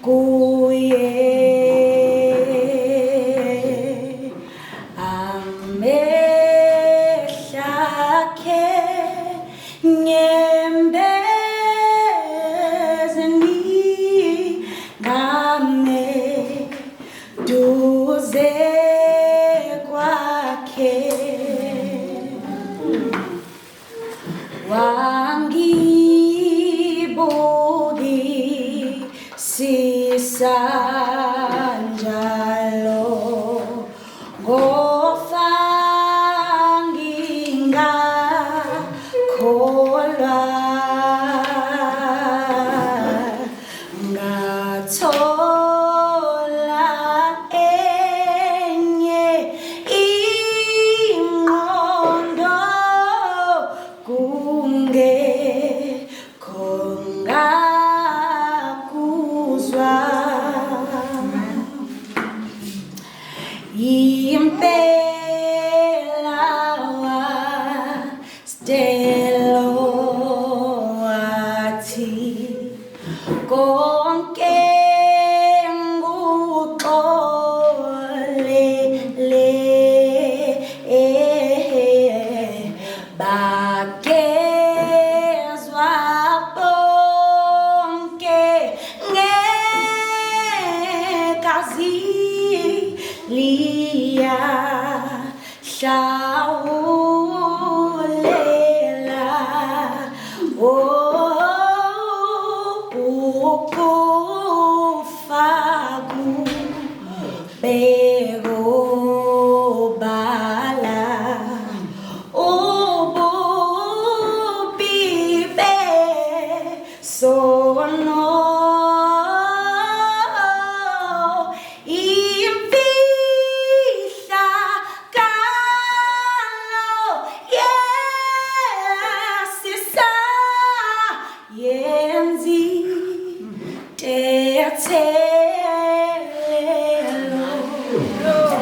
kuye amehla akhe nyembezeni ngameduze kwakhe wangibukisisa njalo ngofa ngingakholwa ngathola enye ingqondo kungekho ngakuzwa impela wastelo wathi konke nguxolele bakezwa bonke ngekazi liyahlawulela ukufa kubekobala ububi besono